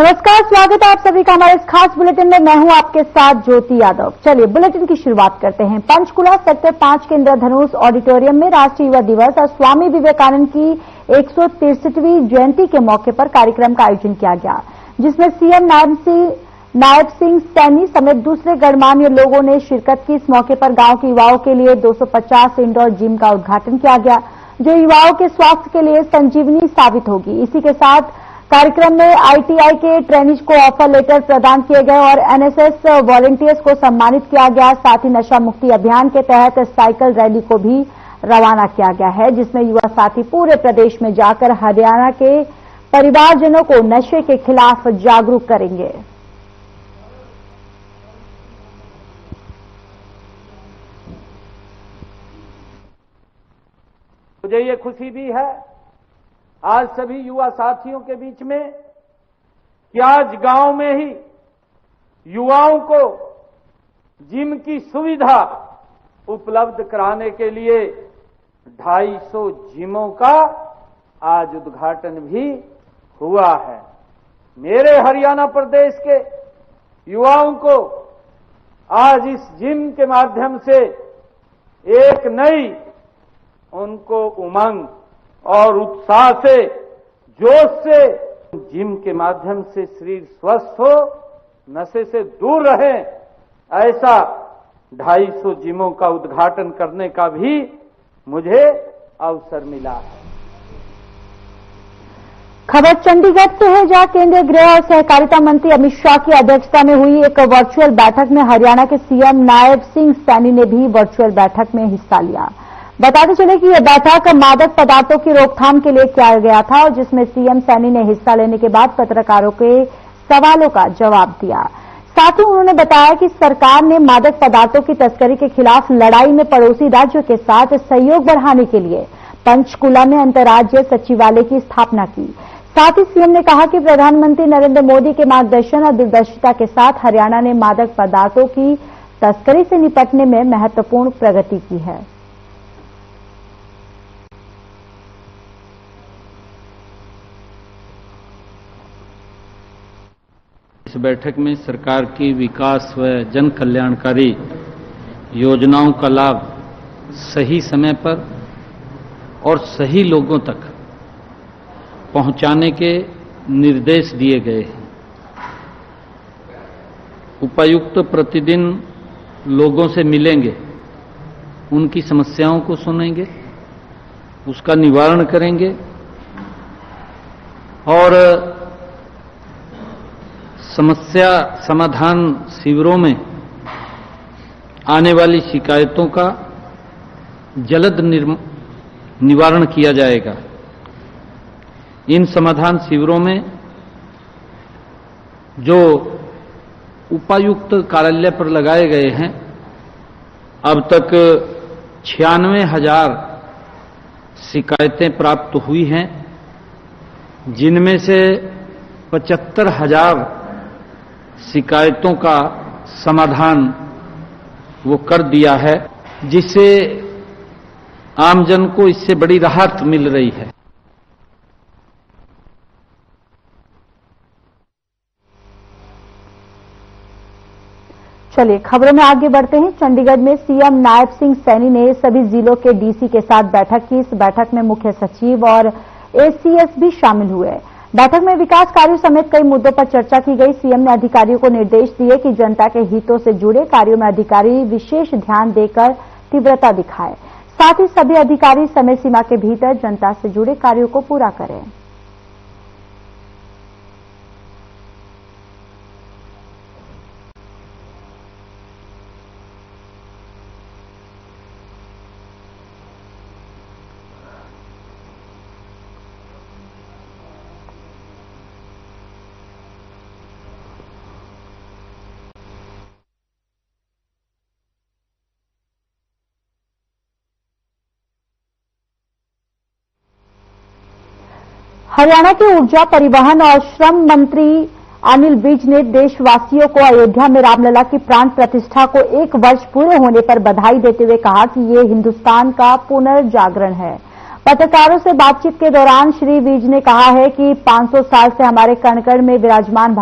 नमस्कार, स्वागत है आप सभी का हमारे इस खास बुलेटिन में। मैं हूं आपके साथ ज्योति यादव। चलिए बुलेटिन की शुरुआत करते हैं। पंचकुला सेक्टर 5 के इंद्रधनुष ऑडिटोरियम में राष्ट्रीय युवा दिवस और स्वामी विवेकानंद की 163वीं जयंती के मौके पर कार्यक्रम का आयोजन किया गया, जिसमें सीएम नायब सिंह सैनी समेत दूसरे गणमान्य लोगों ने शिरकत की। इस मौके पर गांव के युवाओं के लिए 250 इंडोर जिम का उद्घाटन किया गया, जो युवाओं के स्वास्थ्य के लिए संजीवनी साबित होगी। इसी के साथ कार्यक्रम में आईटीआई के ट्रेनीज को ऑफर लेटर प्रदान किए गए और एनएसएस वॉलंटियर्स को सम्मानित किया गया। साथ ही नशा मुक्ति अभियान के तहत साइकिल रैली को भी रवाना किया गया है, जिसमें युवा साथी पूरे प्रदेश में जाकर हरियाणा के परिवारजनों को नशे के खिलाफ जागरूक करेंगे। मुझे ये खुशी भी है आज सभी युवा साथियों के बीच में कि आज गांव में ही युवाओं को जिम की सुविधा उपलब्ध कराने के लिए 250 जिमों का आज उद्घाटन भी हुआ है। मेरे हरियाणा प्रदेश के युवाओं को आज इस जिम के माध्यम से एक नई उनको उमंग और उत्साह से, जोश से, जिम के माध्यम से शरीर स्वस्थ हो, नशे से दूर रहे, ऐसा 250 जिमों का उद्घाटन करने का भी मुझे अवसर मिला है। खबर चंडीगढ़ से है, जहां केंद्रीय गृह और सहकारिता मंत्री अमित शाह की अध्यक्षता में हुई एक वर्चुअल बैठक में हरियाणा के सीएम नायब सिंह सैनी ने भी वर्चुअल बैठक में हिस्सा लिया। बताते चले कि यह बैठक मादक पदार्थों की रोकथाम के लिए किया गया था और जिसमें सीएम सैनी ने हिस्सा लेने के बाद पत्रकारों के सवालों का जवाब दिया। साथ ही उन्होंने बताया कि सरकार ने मादक पदार्थों की तस्करी के खिलाफ लड़ाई में पड़ोसी राज्यों के साथ सहयोग बढ़ाने के लिए पंचकुला में अंतर्राज्यीय सचिवालय की स्थापना की। साथ ही सीएम ने कहा कि प्रधानमंत्री नरेंद्र मोदी के मार्गदर्शन और दूरदर्शिता के साथ हरियाणा ने मादक पदार्थों की तस्करी से निपटने में महत्वपूर्ण प्रगति की है। इस बैठक में सरकार की विकास व जन कल्याणकारी योजनाओं का लाभ सही समय पर और सही लोगों तक पहुंचाने के निर्देश दिए गए हैं। उपायुक्त प्रतिदिन लोगों से मिलेंगे, उनकी समस्याओं को सुनेंगे, उसका निवारण करेंगे और समस्या समाधान शिविरों में आने वाली शिकायतों का जल्द निवारण किया जाएगा। इन समाधान शिविरों में जो उपायुक्त कार्यालय पर लगाए गए हैं, अब तक 96,000 शिकायतें प्राप्त हुई हैं, जिनमें से 75,000 शिकायतों का समाधान वो कर दिया है, जिससे आमजन को इससे बड़ी राहत मिल रही है। चलिए खबरों में आगे बढ़ते हैं। चंडीगढ़ में सीएम नायब सिंह सैनी ने सभी जिलों के डीसी के साथ बैठक की। इस बैठक में मुख्य सचिव और एसीएस भी शामिल हुए। बैठक में विकास कार्यों समेत कई मुद्दों पर चर्चा की गई। सीएम ने अधिकारियों को निर्देश दिए कि जनता के हितों से जुड़े कार्यों में अधिकारी विशेष ध्यान देकर तीव्रता दिखाएं। साथ ही सभी अधिकारी समय सीमा के भीतर जनता से जुड़े कार्यों को पूरा करें। हरियाणा के ऊर्जा, परिवहन और श्रम मंत्री अनिल विज ने देशवासियों को अयोध्या में रामलला की प्राण प्रतिष्ठा को 1 वर्ष पूरे होने पर बधाई देते हुए कहा कि ये हिंदुस्तान का पुनर्जागरण है। पत्रकारों से बातचीत के दौरान श्री विज ने कहा है कि 500 साल से हमारे कण कण में विराजमान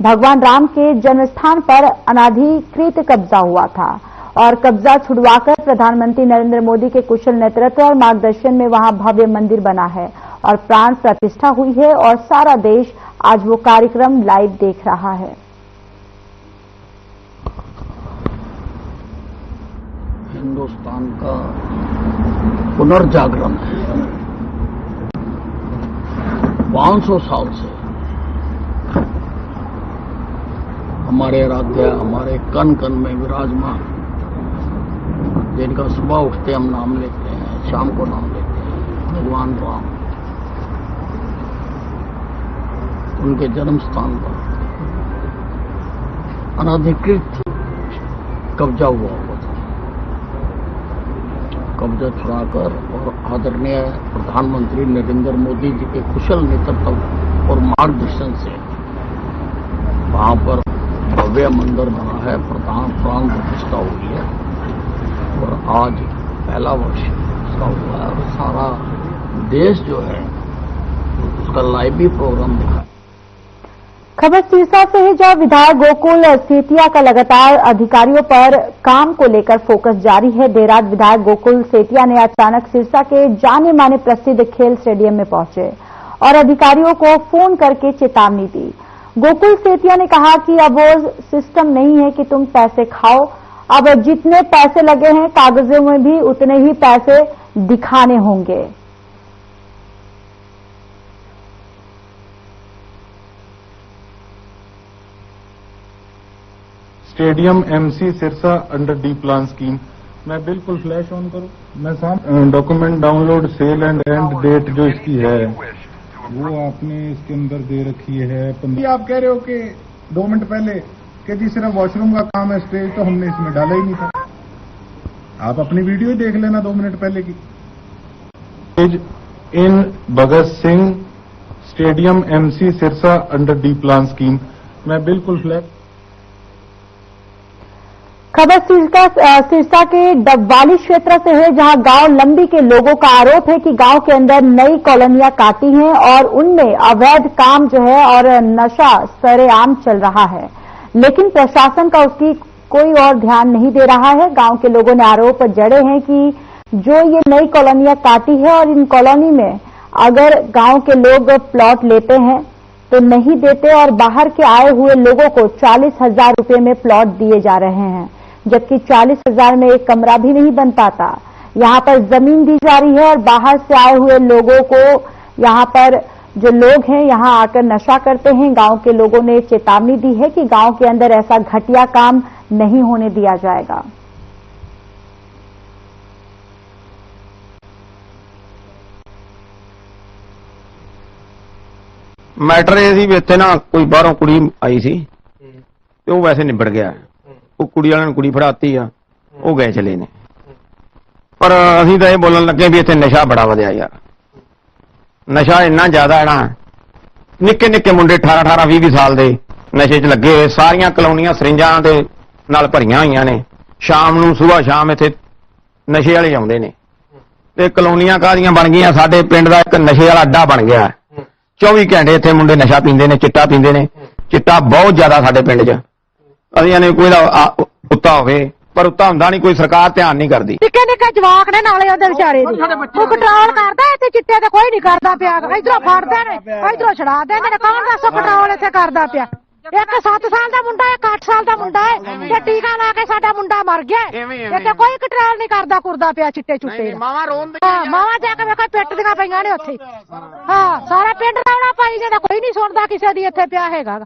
भगवान राम के जन्मस्थान पर अनाधिकृत कब्जा हुआ था और कब्जा छुड़वाकर प्रधानमंत्री नरेंद्र मोदी के कुशल नेतृत्व और मार्गदर्शन में वहां भव्य मंदिर बना है और प्राण प्रतिष्ठा हुई है और सारा देश आज वो कार्यक्रम लाइव देख रहा है। हिंदुस्तान का पुनर्जागरण है। 500 साल से हमारे आराध्य हमारे कण कण में विराजमान, जिनका सुबह उठते हम नाम लेते हैं, शाम को नाम लेते हैं, भगवान राम, उनके जन्म स्थान पर अनाधिकृत कब्जा हुआ था। कब्जा छुड़ाकर और आदरणीय प्रधानमंत्री नरेंद्र मोदी जी के कुशल नेतृत्व और मार्गदर्शन से वहां पर भव्य मंदिर बना है, प्राण प्रतिष्ठा हुई है और आज पहला वर्ष उसका हुआ है और सारा देश जो है उसका लाइव भी प्रोग्राम दिखा है। खबर सिरसा से है, जहां विधायक गोकुल सेतिया का लगातार अधिकारियों पर काम को लेकर फोकस जारी है। देर रात विधायक गोकुल सेतिया ने अचानक सिरसा के जाने माने प्रसिद्ध खेल स्टेडियम में पहुंचे और अधिकारियों को फोन करके चेतावनी दी। गोकुल सेतिया ने कहा कि अब वो सिस्टम नहीं है कि तुम पैसे खाओ, अब जितने पैसे लगे हैं कागजों में भी उतने ही पैसे दिखाने होंगे। Stadium MC Sirsa under the plan scheme. मैं बिल्कुल फ्लैश ऑन करूं, मैं सामने document download sale and end date जो इसकी है वो आपने इसके अंदर दे रखी है। आप कह रहे हो कि 2 मिनट पहले कि जी सिर्फ वॉशरूम का काम है, स्टेज तो हमने इसमें डाला ही नहीं था। आप अपनी वीडियो ही देख लेना 2 मिनट पहले की। In Bhagat Singh stadium MC Sirsa under the plan scheme. मैं बिल्कुल फ्लैश। खबर सिरसा के डबवाली क्षेत्र से है, जहां गांव लंबी के लोगों का आरोप है कि गांव के अंदर नई कॉलोनियां काटी हैं और उनमें अवैध काम जो है और नशा सरेआम चल रहा है, लेकिन प्रशासन का उसकी कोई और ध्यान नहीं दे रहा है। गांव के लोगों ने आरोप जड़े हैं कि जो ये नई कॉलोनियां काटी है और इन कॉलोनी में अगर गांव के लोग प्लॉट लेते हैं तो नहीं देते और बाहर के आए हुए लोगों को 40,000 रुपये में प्लॉट दिए जा रहे हैं, जबकि 40,000 में एक कमरा भी नहीं बन पाता। यहां पर जमीन दी जा रही है और बाहर से आए हुए लोगों को यहां पर जो लोग हैं यहां आकर नशा करते हैं। गांव के लोगों ने चेतावनी दी है कि गांव के अंदर ऐसा घटिया काम नहीं होने दिया जाएगा। मैटर ये सी भी इत्थे ना कोई बाहरों कुड़ी आई सी ते वो वैसे निबड़ गया। वो कुड़ी वाले कुड़ी फड़ाती आ, वो गए चले ने। पर असीं तां ये बोलन लगे भी इत्थे नशा बड़ा वधिया यार। नशा इन्ना ज्यादा है ना, निक्के निक्के मुंडे 18-18 20 साल दे नशे च लगे हुए। सारियां कलोनियां सरिंजां दे नाल भरियां होईयां ने। शाम नूं सुबह शाम इत्थे नशे वाले आउंदे ने ते कलोनियां काहदियां बन गईयां। साडे पिंड दा इक नशे वाला अड्डा बन गया। 24 घंटे इत्थे मुंडे नशा पींदे ने, चिट्टा पींदे ने। चिट्टा बहुत ज्यादा साडे पिंड च। ਅਸੀਂ ਨੇ ਕੋਈ ਦਾ ਉੱਤਾ ਹੋਵੇ ਪਰ ਉੱਤਾ ਹੁੰਦਾ ਨਹੀਂ, ਕੋਈ ਸਰਕਾਰ ਧਿਆਨ ਨਹੀਂ ਕਰਦੀ। ਨਿੱਕੇ ਨਿੱਕੇ ਜਵਾਕ ਨੇ ਨਾਲੇ ਉਹਦੇ ਵਿਚਾਰੇ ਦੀ ਉਹ ਕੰਟਰੋਲ ਕਰਦਾ ਇੱਥੇ ਚਿੱਟੇ ਤੇ ਕੋਈ ਨਹੀਂ ਕਰਦਾ ਪਿਆ। ਇਧਰੋਂ ਫੜਦੇ ਨੇ ਇਧਰੋਂ ਛੜਾ ਦਿੰਦੇ ਨੇ। ਕੌਣ ਦੱਸੋ ਕੰਟਰੋਲ ਇੱਥੇ ਕਰਦਾ ਪਿਆ? ਇੱਕ 7 ਸਾਲ ਦਾ ਮੁੰਡਾ, ਇੱਕ 8 ਸਾਲ ਦਾ ਮੁੰਡਾ ਹੈ ਤੇ ਟੀਕਾ ਲਾ ਕੇ ਸਾਡਾ ਮੁੰਡਾ ਮਰ ਗਿਆ। ਇੱਥੇ ਕੋਈ ਕੰਟਰੋਲ ਨਹੀਂ ਕਰਦਾ ਕੁਰਦਾ ਪਿਆ ਚਿੱਟੇ ਚੁੱਟੇ ਦਾ। ਮਾਵਾਂ ਜਾ ਕੇ ਵੇਖੋ ਪਿੱਟਦੀਆਂ ਪਈਆਂ ਨੇ ਉੱਥੇ। ਹਾਂ, ਸਾਰਾ ਪਿੰਡ ਰੌਲਾ ਪਾਈ ਜਾਂਦਾ, ਕੋਈ ਨਹੀਂ ਸੁਣਦਾ ਕਿਸੇ ਦੀ ਇੱਥੇ ਪਿਆ ਹੈਗਾ।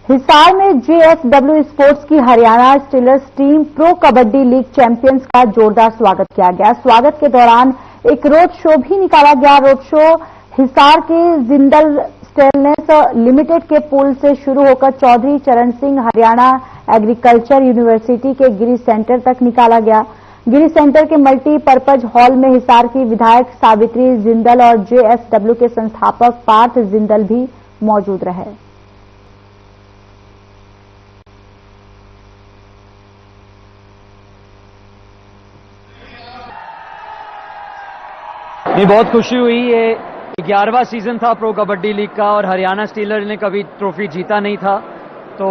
हिसार में जेएसडब्ल्यू स्पोर्ट्स की Haryana stealers team pro kabaddi league champions का जोरदार स्वागत किया गया। स्वागत के दौरान एक रोड शो भी निकाला गया। रोड शो हिसार के जिंदल स्टेनलेस लिमिटेड के पुल से शुरू होकर चौधरी चरण सिंह हरियाणा एग्रीकल्चर यूनिवर्सिटी के गिरी सेंटर तक निकाला गया। गिरी सेंटर के मल्टीपर्पज हॉल में हिसार की विधायक सावित्री जिंदल और जेएसडब्ल्यू के संस्थापक पार्थ जिंदल भी मौजूद रहे। ये बहुत खुशी हुई। ये 11वां सीजन था प्रो कबड्डी लीग का और हरियाणा स्टीलर ने कभी ट्रॉफी जीता नहीं था। तो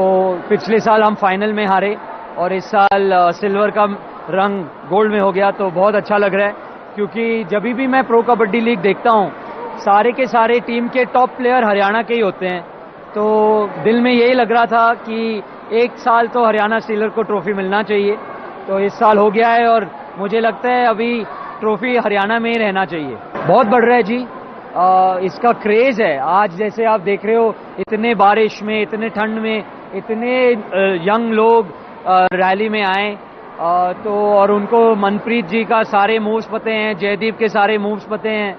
पिछले साल हम फाइनल में हारे और इस साल सिल्वर का रंग गोल्ड में हो गया, तो बहुत अच्छा लग रहा है। क्योंकि जब भी मैं प्रो कबड्डी लीग देखता हूँ सारे के सारे टीम के टॉप प्लेयर हरियाणा के ही होते हैं, तो दिल में यही लग रहा था कि एक साल तो हरियाणा स्टीलर को ट्रॉफी मिलना चाहिए। तो इस साल हो गया है और मुझे लगता है अभी ट्रॉफी हरियाणा में ही रहना चाहिए। बहुत बढ़ रहा है जी, इसका क्रेज है। आज जैसे आप देख रहे हो इतने बारिश में, इतने ठंड में, इतने यंग लोग रैली में आए, तो और उनको मनप्रीत जी का सारे मूव्स पते हैं, जयदीप के सारे मूव्स पते हैं।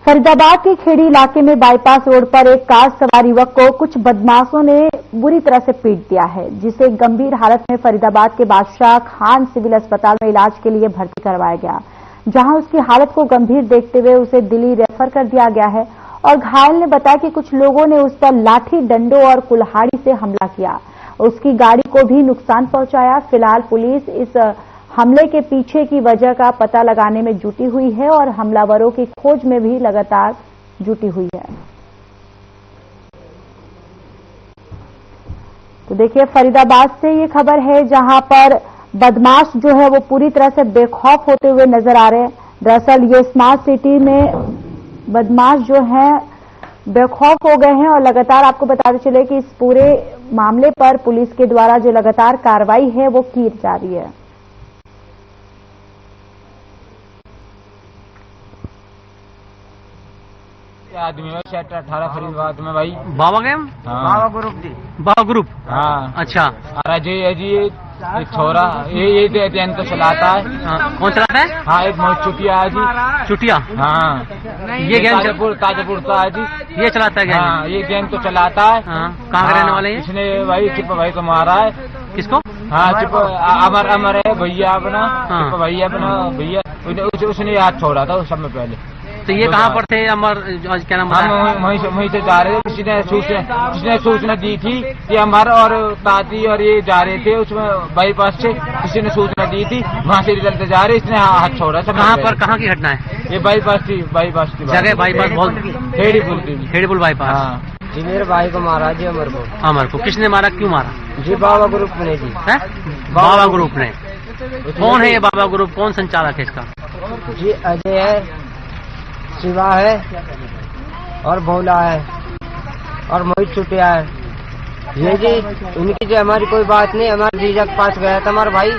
फरीदाबाद के खेड़ी इलाके में बाईपास रोड पर एक कार सवार युवक को कुछ बदमाशों ने बुरी तरह से पीट दिया है, जिसे गंभीर हालत में फरीदाबाद के बादशाह खान सिविल अस्पताल में इलाज के लिए भर्ती करवाया गया, जहां उसकी हालत को गंभीर देखते हुए उसे दिल्ली रेफर कर दिया गया है। और घायल ने बताया कि कुछ लोगों ने उस पर लाठी डंडों और कुल्हाड़ी से हमला किया, उसकी गाड़ी को भी नुकसान पहुंचाया। फिलहाल पुलिस इस हमले के पीछे की वजह का पता लगाने में जुटी हुई है और हमलावरों की खोज में भी लगातार जुटी हुई है। तो देखिए, फरीदाबाद से ये खबर है जहां पर बदमाश जो है वो पूरी तरह से बेखौफ होते हुए नजर आ रहे हैं। दरअसल ये स्मार्ट सिटी में बदमाश जो हैं बेखौफ हो गए हैं और लगातार आपको बताते चले कि इस पूरे मामले पर पुलिस के द्वारा जो लगातार कार्रवाई है वो की जा रही है। आदमी है सेट 18 फरीदाबाद में भाई। बाबा गेम, बाबा ग्रुप जी, बाबा ग्रुप। हाँ अच्छा, अरे जी ये छोरा ये देन तो चलाता है। हाँ, कौन चलाता है? हाँ, एक मोहित चुटिया है जी। चुटिया? हाँ, ये गेम ताजपुर का है जी। ये चलाता है गेम? हाँ, ये गेम तो चलाता है। हाँ, कहाँ के रहने वाले हैं? इसने भाई चिप भाई को मारा है। किसको? हाँ, चिप अमर है भैया अपना। हाँ। चिप भैया अपना भैया उसने हाथ छोड़ा था उस समय पहले। तो ये कहाँ पर थे अमर, क्या नाम? हम वहीं से जा रहे थे। किसी ने सूचना दी थी कि अमर और ताती और ये जा रहे थे उसमें बाईपास से, किसी ने सूचना दी थी, वहाँ से निकलते जा रहे, इसने हाथ छोड़ा। कहाँ पर, कहाँ की घटना है? ये बाईपास की जगह बाईपास बहुत खेड़ी पुल बाईपास। हाँ जी, मेरे भाई को मारा जी, अमर को। किसने मारा, क्यों मारा जी? बाबा ग्रुप ने जी। बाबा ग्रुप ने? कौन है ये बाबा ग्रुप, कौन संचालक है इसका? जी अजय है, शिवा है और भोला है और मोहित चुटिया है। ये जी उनकी जो हमारी कोई बात नहीं। हमारे जीजा के पास गया था हमारा भाई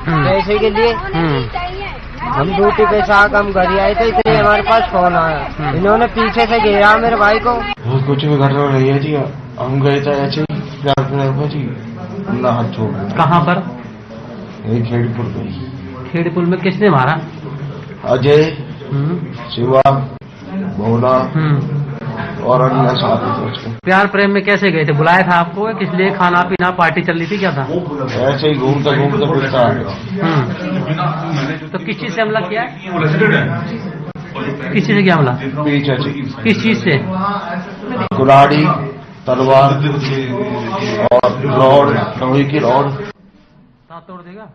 पैसे के लिए। हम ड्यूटी पे से आकर हम घर आए थे, इसलिए हमारे पास फोन आया। इन्होंने पीछे से घेरा मेरे भाई को। कुछ भी घटना रही है जी, हम गए थे ऐसे ही जी, अपना हाथ छोड़। कहाँ पर? खेड़ीपुर में। खेड़ीपुर में किसने मारा? अजय, शिवा, भोला और अन्य साथी थे उसके। प्यार प्रेम में कैसे गए थे? बुलाया था आपको? किस लिए? खाना पीना पार्टी चल रही थी, क्या था? ऐसे ही घूमते फिरता। तो किस चीज से हमला किया? किस चीज से किया हमला? पीछे से। किस चीज से? कुल्हाड़ी, तलवार और रॉड, लोहे की रॉड। दांत तोड़ देगा?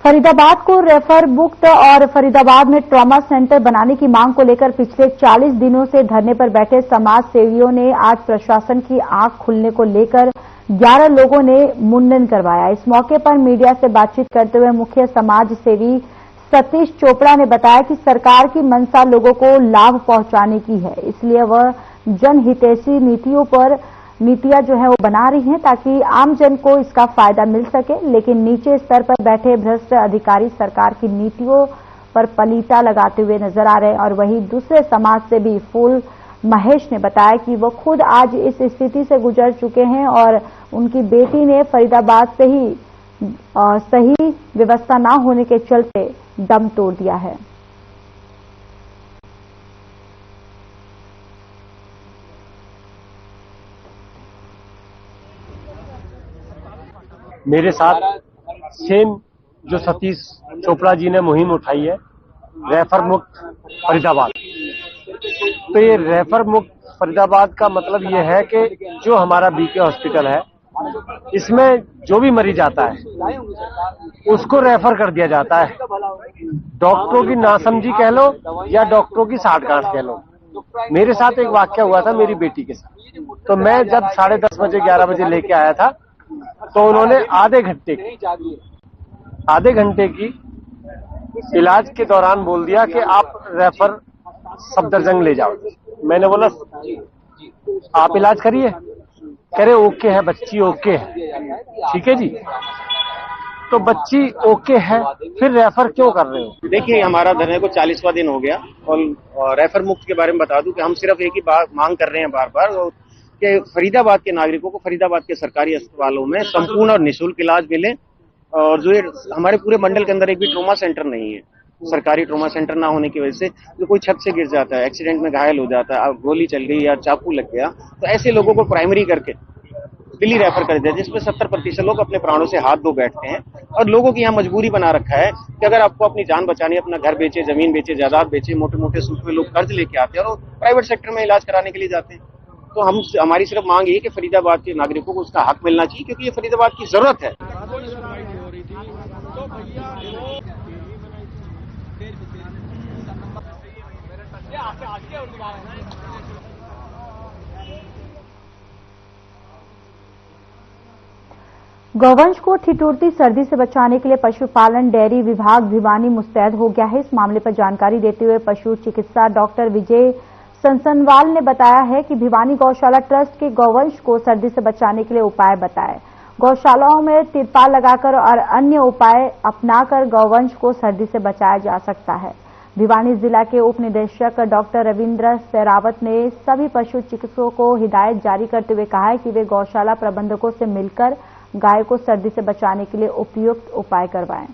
फरीदाबाद को रेफर मुक्त और फरीदाबाद में ट्रॉमा सेंटर बनाने की मांग को लेकर पिछले 40 दिनों से धरने पर बैठे समाज सेवियों ने आज प्रशासन की आंख खुलने को लेकर 11 लोगों ने मुंडन करवाया। इस मौके पर मीडिया से बातचीत करते हुए मुख्य समाज सेवी सतीश चोपड़ा ने बताया कि सरकार की मंशा लोगों को लाभ पहुंचाने की है, इसलिए वह जनहितैषी नीतियों पर नीतियां जो है वो बना रही हैं ताकि आम जन को इसका फायदा मिल सके, लेकिन नीचे स्तर पर बैठे भ्रष्ट अधिकारी सरकार की नीतियों पर पलीता लगाते हुए नजर आ रहे हैं। और वहीं दूसरे समाज से भी फूल महेश ने बताया कि वो खुद आज इस स्थिति से गुजर चुके हैं और उनकी बेटी ने फरीदाबाद से ही सही व्यवस्था न होने के चलते दम तोड़ दिया है। मेरे साथ सेम जो सतीश चोपड़ा जी ने मुहिम उठाई है, रेफर मुक्त फरीदाबाद। तो ये रेफर मुक्त फरीदाबाद का मतलब ये है कि जो हमारा बीके हॉस्पिटल है, इसमें जो भी मरीज आता है उसको रेफर कर दिया जाता है। डॉक्टरों की नासमझी कह लो या डॉक्टरों की साठगांठ कह लो। मेरे साथ एक वाकया हुआ था मेरी बेटी के साथ। तो मैं जब 10:30 बजे 11 बजे लेके आया था, तो उन्होंने आधे घंटे की इलाज के दौरान बोल दिया कि आप रेफर सफदरजंग ले जाओ। मैंने बोला आप इलाज करिए। कह रहे ओके है, बच्ची ओके है। ठीक है जी, तो बच्ची ओके है, फिर रेफर क्यों कर रहे हो? देखिए, हमारा धरने को 40वां दिन हो गया और रेफर मुक्त के बारे में बता दूं कि हम सिर्फ एक ही बात मांग कर रहे हैं बार बार कि फरीदाबाद के नागरिकों को फरीदाबाद के सरकारी अस्पतालों में संपूर्ण और निःशुल्क इलाज मिले। और जो हमारे पूरे मंडल के अंदर एक भी ट्रोमा सेंटर नहीं है, सरकारी ट्रोमा सेंटर ना होने की वजह से जो कोई छत से गिर जाता है, एक्सीडेंट में घायल हो जाता है, गोली चल गई या चाकू लग गया, तो ऐसे लोगों को प्राइमरी करके दिल्ली रेफर कर दिया, जिसमें 70% लोग अपने प्राणों से हाथ धो बैठते हैं। और लोगों की यहाँ मजबूरी बना रखा है कि अगर आपको अपनी जान बचानी है, अपना घर बेचे, जमीन बेचे, जायदाद बेचे, मोटे मोटे सूद में लोग कर्ज लेके आते हैं और प्राइवेट सेक्टर में इलाज कराने के लिए जाते हैं। तो हमारी सिर्फ मांग ये कि फरीदाबाद के नागरिकों को उसका हक मिलना चाहिए, क्योंकि ये फरीदाबाद की जरूरत है। गौवंश को ठिठुरती सर्दी से बचाने के लिए पशुपालन डेयरी विभाग भिवानी मुस्तैद हो गया है। इस मामले पर जानकारी देते हुए पशु चिकित्सा डॉक्टर विजय संसनवाल ने बताया है कि भिवानी गौशाला ट्रस्ट के गौवंश को सर्दी से बचाने के लिए उपाय बताए। गौशालाओं में तिरपाल लगाकर और अन्य उपाय अपनाकर गौवंश को सर्दी से बचाया जा सकता है। भिवानी जिला के उप निदेशक डॉक्टर रविंद्र सहरावत ने सभी पशु चिकित्सकों को हिदायत जारी करते हुए कहा है कि वे गौशाला प्रबंधकों से मिलकर गाय को सर्दी से बचाने के लिए उपयुक्त उपाय करवाएं।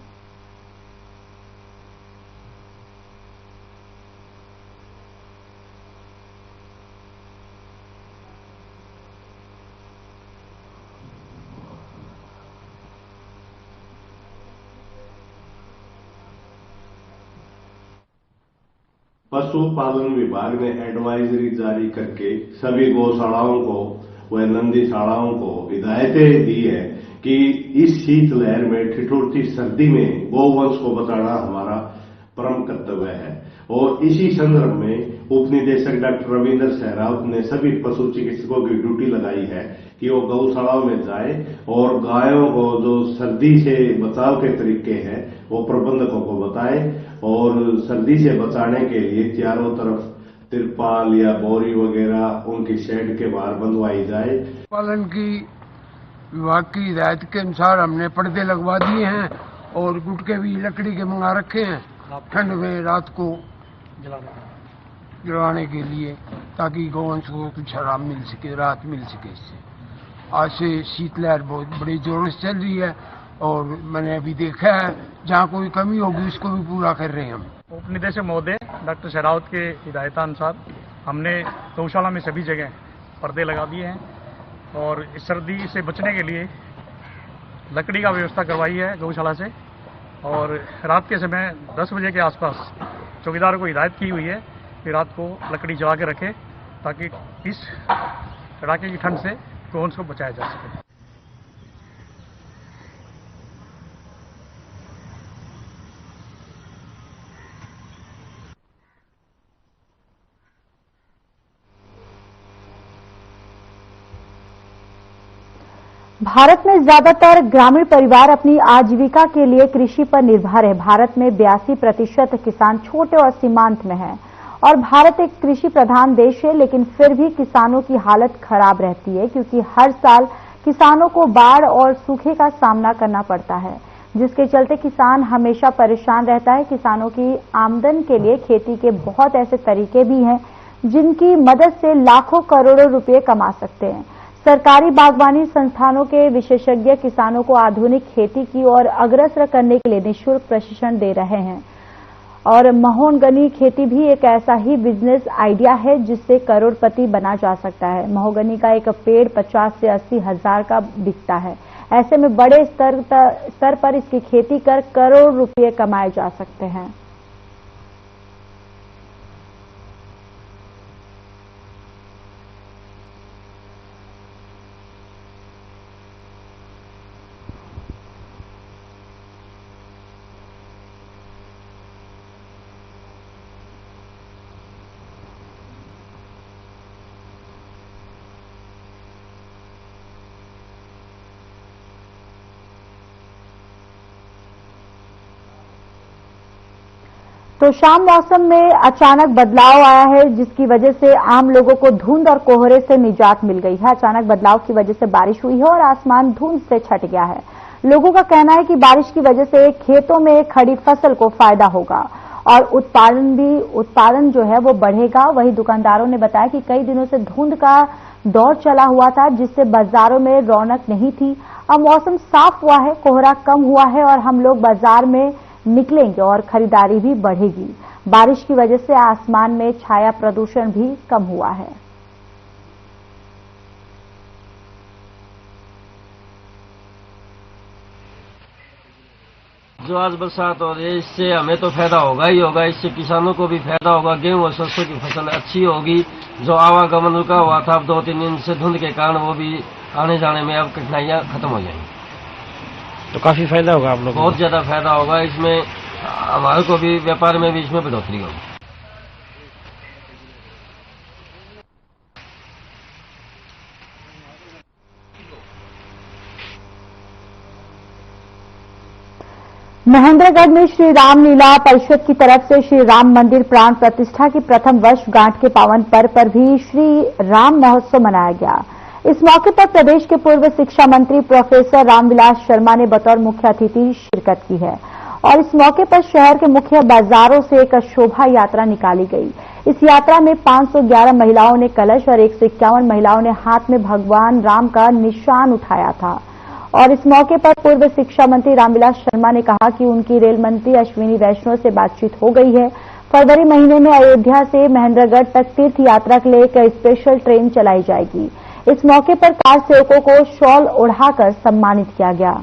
पशुपालन विभाग ने एडवाइजरी जारी करके सभी गौशालाओं को व नंदीशालाओं को हिदायतें दी है कि इस शीतलहर में ठिठुरती सर्दी में गौवंश को बचाना हमारा परम कर्तव्य है। और इसी संदर्भ में उप निदेशक डॉक्टर रविंद्र सहरावत ने सभी पशु चिकित्सकों की ड्यूटी लगाई है कि वो गौशालाओं में जाए और गायों को जो सर्दी से बचाव के तरीके हैं वो प्रबंधकों को बताए और सर्दी से बचाने के लिए चारों तरफ तिरपाल या बोरी वगैरह उनकी शेड के बाहर बंधवाई जाए। पालन की विभाग की हिदायत के अनुसार हमने पर्दे लगवा दिए हैं और गुटके भी लकड़ी के मंगा रखे हैं ठंड में रात को जलाने के लिए, ताकि गौवंश को कुछ आराम मिल सके, राहत मिल सके। इससे आज से शीतलहर बहुत बड़ी जोरों से चल रही है और मैंने अभी देखा है जहाँ कोई कमी होगी उसको भी पूरा कर रहे हैं हम। उप निदेशक महोदय डॉक्टर सहरावत के हिदायतानुसार हमने गौशाला में सभी जगह पर्दे लगा दिए हैं और इस सर्दी से बचने के लिए लकड़ी का व्यवस्था करवाई है गौशाला से। और रात के समय 10 बजे के आसपास चौकीदार को हिदायत की हुई है कि रात को लकड़ी जला के रखे ताकि इस कड़ाके की ठंड से गौवंश को बचाया जा सके। भारत में ज्यादातर ग्रामीण परिवार अपनी आजीविका के लिए कृषि पर निर्भर है। भारत में 82% किसान छोटे और सीमांत में हैं और भारत एक कृषि प्रधान देश है, लेकिन फिर भी किसानों की हालत खराब रहती है क्योंकि हर साल किसानों को बाढ़ और सूखे का सामना करना पड़ता है, जिसके चलते किसान हमेशा परेशान रहता है। किसानों की आमदन के लिए खेती के बहुत ऐसे तरीके भी हैं जिनकी मदद से लाखों करोड़ों रुपए कमा सकते हैं। सरकारी बागवानी संस्थानों के विशेषज्ञ किसानों को आधुनिक खेती की ओर अग्रसर करने के लिए निःशुल्क प्रशिक्षण दे रहे हैं और महोगनी खेती भी एक ऐसा ही बिजनेस आइडिया है जिससे करोड़पति बना जा सकता है। महोगनी का एक पेड़ 50 से 80 हजार का बिकता है। ऐसे में बड़े स्तर पर इसकी खेती कर करोड़ रुपए कमाए जा सकते हैं। तो शाम मौसम में अचानक बदलाव आया है जिसकी वजह से आम लोगों को धुंध और कोहरे से निजात मिल गई है। अचानक बदलाव की वजह से बारिश हुई है और आसमान धुंध से छट गया है। लोगों का कहना है कि बारिश की वजह से खेतों में खड़ी फसल को फायदा होगा और उत्पादन जो है वो बढ़ेगा। वहीं दुकानदारों ने बताया कि कई दिनों से धुंध का दौर चला हुआ था जिससे बाजारों में रौनक नहीं थी। अब मौसम साफ हुआ है, कोहरा कम हुआ है और हम लोग बाजार में निकलेंगे और खरीदारी भी बढ़ेगी। बारिश की वजह से आसमान में छाया प्रदूषण भी कम हुआ है। जो आज बरसात हो रही है इससे हमें तो फायदा होगा ही होगा, इससे किसानों को भी फायदा होगा। गेहूं और सरसों की फसल अच्छी होगी। जो आवागमन रुका हुआ था अब 2-3 दिन से धुंध के कारण वो भी आने जाने में अब कठिनाइयां खत्म हो जाएंगी। तो काफी फायदा होगा आप लोगों को? बहुत ज्यादा फायदा होगा। इसमें हमारे को भी व्यापार में भी इसमें बढ़ोतरी होगी। महेंद्रगढ़ में श्री रामलीला परिषद की तरफ से श्री राम मंदिर प्राण प्रतिष्ठा की प्रथम वर्षगांठ के पावन पर्व पर भी श्री राम महोत्सव मनाया गया। इस मौके पर प्रदेश के पूर्व शिक्षा मंत्री प्रोफेसर रामविलास शर्मा ने बतौर मुख्य अतिथि शिरकत की है और इस मौके पर शहर के मुख्य बाजारों से एक शोभा यात्रा निकाली गई। इस यात्रा में 511 महिलाओं ने कलश और 151 महिलाओं ने हाथ में भगवान राम का निशान उठाया था और इस मौके पर पूर्व शिक्षा मंत्री रामविलास शर्मा ने कहा कि उनकी रेल मंत्री अश्विनी वैष्णव से बातचीत हो गई है। फरवरी महीने में अयोध्या से महेंद्रगढ़ तक तीर्थ यात्रा के लिए एक स्पेशल ट्रेन चलाई जाएगी। इस मौके पर कार सेवकों को शॉल ओढ़ाकर सम्मानित किया गया।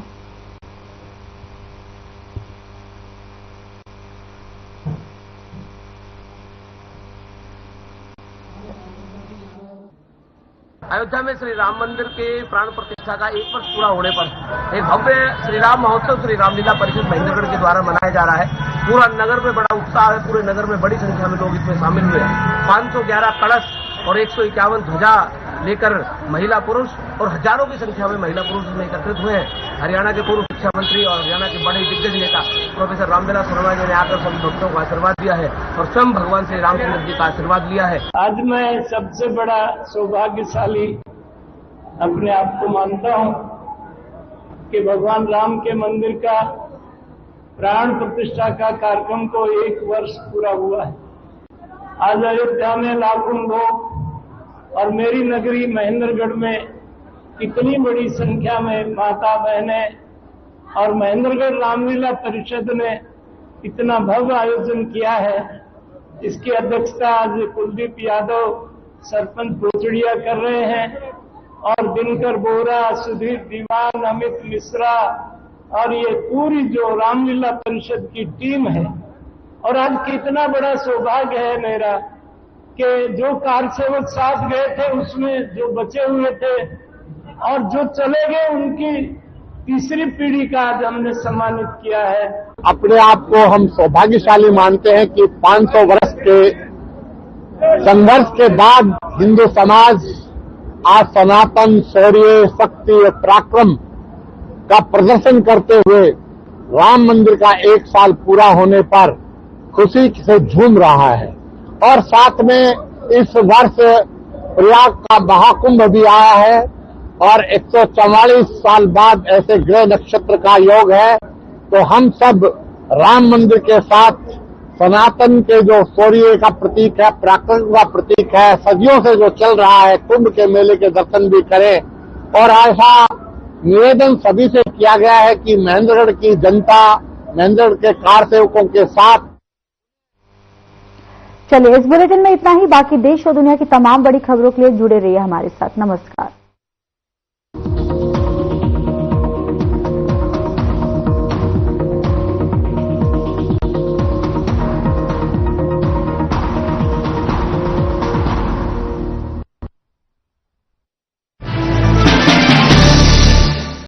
अयोध्या में श्री राम मंदिर के प्राण प्रतिष्ठा का 1 वर्ष पूरा होने पर एक भव्य श्री राम महोत्सव श्री रामलीला परिषद महेंद्रगढ़ के द्वारा मनाया जा रहा है। पूरा नगर में बड़ा उत्साह है। पूरे नगर में बड़ी संख्या में लोग इसमें शामिल हुए हैं। 511 कलश और 151 ध्वजा लेकर महिला पुरुष और हजारों की संख्या में महिला पुरुष इसमें एकत्रित हुए हैं। हरियाणा के पूर्व शिक्षा मंत्री और हरियाणा के बड़े दिग्गज नेता प्रोफेसर रामविलास शर्मा जी ने आकर सभी भक्तों को आशीर्वाद दिया है और स्वयं भगवान श्री रामचंद्र जी का आशीर्वाद लिया है। आज मैं सबसे बड़ा सौभाग्यशाली अपने आप को मानता हूं कि भगवान राम के मंदिर का प्राण प्रतिष्ठा का कार्यक्रम को 1 वर्ष पूरा हुआ है। आज अयोध्या में लाखों लोग और मेरी नगरी महेंद्रगढ़ में इतनी बड़ी संख्या में माता बहनें और महेंद्रगढ़ रामलीला परिषद ने इतना भव्य आयोजन किया है। इसकी अध्यक्षता आज कुलदीप यादव सरपंच बोचड़िया कर रहे हैं और दिनकर बोरा, सुधीर दीवान, अमित मिश्रा और ये पूरी जो रामलीला परिषद की टीम है। और आज कितना बड़ा सौभाग्य है मेरा कि जो कारसेवक साथ गए थे उसमें जो बचे हुए थे और जो चले गए उनकी तीसरी पीढ़ी का आज हमने सम्मानित किया है। अपने आप को हम सौभाग्यशाली मानते हैं कि 500 वर्ष के संघर्ष के बाद हिंदू समाज आज सनातन शौर्य, शक्ति और पराक्रम का प्रदर्शन करते हुए राम मंदिर का 1 साल पूरा होने पर खुशी से झूम रहा है और साथ में इस वर्ष प्रयाग का महाकुंभ भी आया है और 144 साल बाद ऐसे ग्रह नक्षत्र का योग है। तो हम सब राम मंदिर के साथ सनातन के जो शौर्य का प्रतीक है, पराक्रम का प्रतीक है, सदियों से जो चल रहा है, कुंभ के मेले के दर्शन भी करें। और ऐसा निवेदन सभी से किया गया है कि महेंद्रगढ़ की जनता महेंद्रगढ़ के कार सेवकों के साथ। चलिए, इस बुलेटिन में इतना ही। बाकी देश और दुनिया की तमाम बड़ी खबरों के लिए जुड़े रहिए हमारे साथ। नमस्कार।